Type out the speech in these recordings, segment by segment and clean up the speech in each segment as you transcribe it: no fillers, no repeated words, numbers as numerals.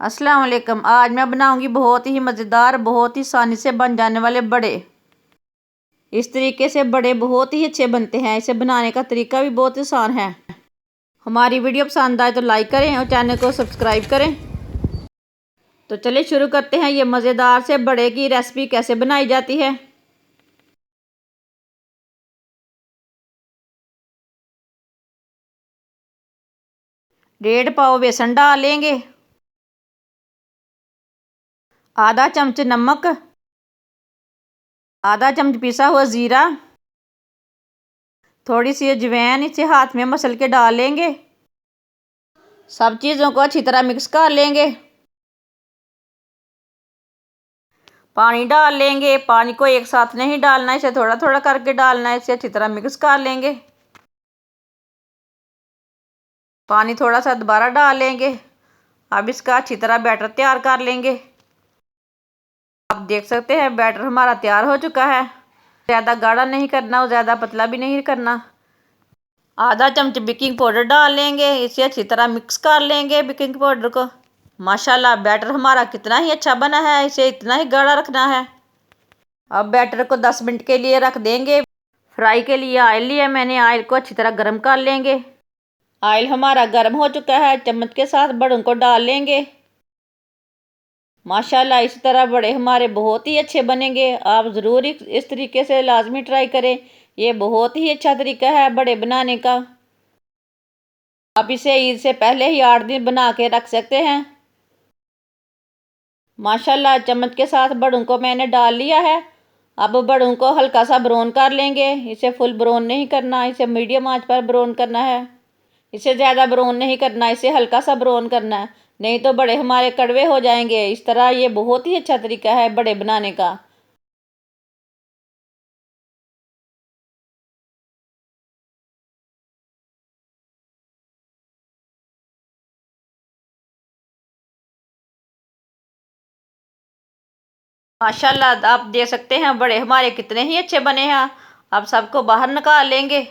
अस्सलाम वालेकुम। आज मैं बनाऊंगी बहुत ही मज़ेदार, बहुत ही आसानी से बन जाने वाले बड़े। इस तरीके से बड़े बहुत ही अच्छे बनते हैं। इसे बनाने का तरीका भी बहुत आसान है। हमारी वीडियो पसंद आए तो लाइक करें और चैनल को सब्सक्राइब करें। तो चलिए शुरू करते हैं। ये मज़ेदार से बड़े की रेसिपी कैसे बनाई जाती है। डेढ़ पाव बेसन डालेंगे, आधा चम्मच नमक, आधा चम्मच पिसा हुआ ज़ीरा, थोड़ी सी अजवाइन इसे हाथ में मसल के डाल लेंगे। सब चीज़ों को अच्छी तरह मिक्स कर लेंगे। पानी डाल लेंगे। पानी को एक साथ नहीं डालना, इसे थोड़ा थोड़ा करके डालना है। इसे अच्छी तरह मिक्स कर लेंगे। पानी थोड़ा सा दोबारा डाल लेंगे। अब इसका अच्छी तरह बैटर तैयार कर लेंगे। आप देख सकते हैं बैटर हमारा तैयार हो चुका है। ज़्यादा गाढ़ा नहीं करना और ज़्यादा पतला भी नहीं करना। आधा चम्मच बेकिंग पाउडर डाल लेंगे। इसे अच्छी तरह मिक्स कर लेंगे बेकिंग पाउडर को। माशाल्लाह बैटर हमारा कितना ही अच्छा बना है। इसे इतना ही गाढ़ा रखना है। अब बैटर को 10 मिनट के लिए रख देंगे। फ्राई के लिए ऑयल लिया मैंने। ऑयल को अच्छी तरह गर्म कर लेंगे। ऑयल हमारा गर्म हो चुका है। चम्मच के साथ बड़ों को डाल लेंगे। माशाल्लाह इस तरह बड़े हमारे बहुत ही अच्छे बनेंगे। आप ज़रूर इस तरीके से लाजमी ट्राई करें। ये बहुत ही अच्छा तरीका है बड़े बनाने का। आप इसे ईद से पहले ही 8 दिन बना के रख सकते हैं। माशाल्लाह चम्मच के साथ बड़ों को मैंने डाल लिया है। अब बड़ों को हल्का सा ब्राउन कर लेंगे। इसे फुल ब्राउन नहीं करना, इसे मीडियम आंच पर ब्राउन करना है। इसे ज़्यादा ब्राउन नहीं करना, इसे हल्का सा ब्राउन करना है, नहीं तो बड़े हमारे कड़वे हो जाएंगे। इस तरह ये बहुत ही अच्छा तरीका है बड़े बनाने का। माशाल्लाह आप देख सकते हैं बड़े हमारे कितने ही अच्छे बने हैं। अब सबको बाहर निकाल लेंगे।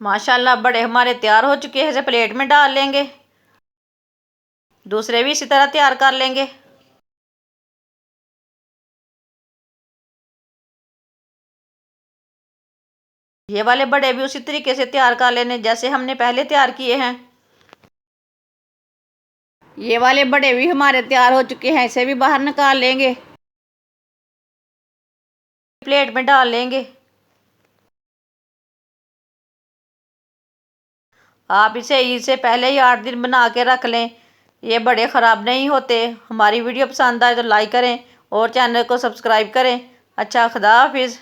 माशाल्लाह बड़े हमारे तैयार हो चुके हैं। इसे प्लेट में डाल लेंगे। दूसरे भी इसी तरह तैयार कर लेंगे। ये वाले बड़े भी उसी तरीके से तैयार कर लेने जैसे हमने पहले तैयार किए हैं। ये वाले बड़े भी हमारे तैयार हो चुके हैं। इसे भी बाहर निकाल लेंगे। प्लेट में डाल लेंगे। आप इसे ईद से पहले ही 8 दिन बना के रख लें। ये बड़े ख़राब नहीं होते। हमारी वीडियो पसंद आए तो लाइक करें और चैनल को सब्सक्राइब करें। अच्छा, खुदा हाफिज़।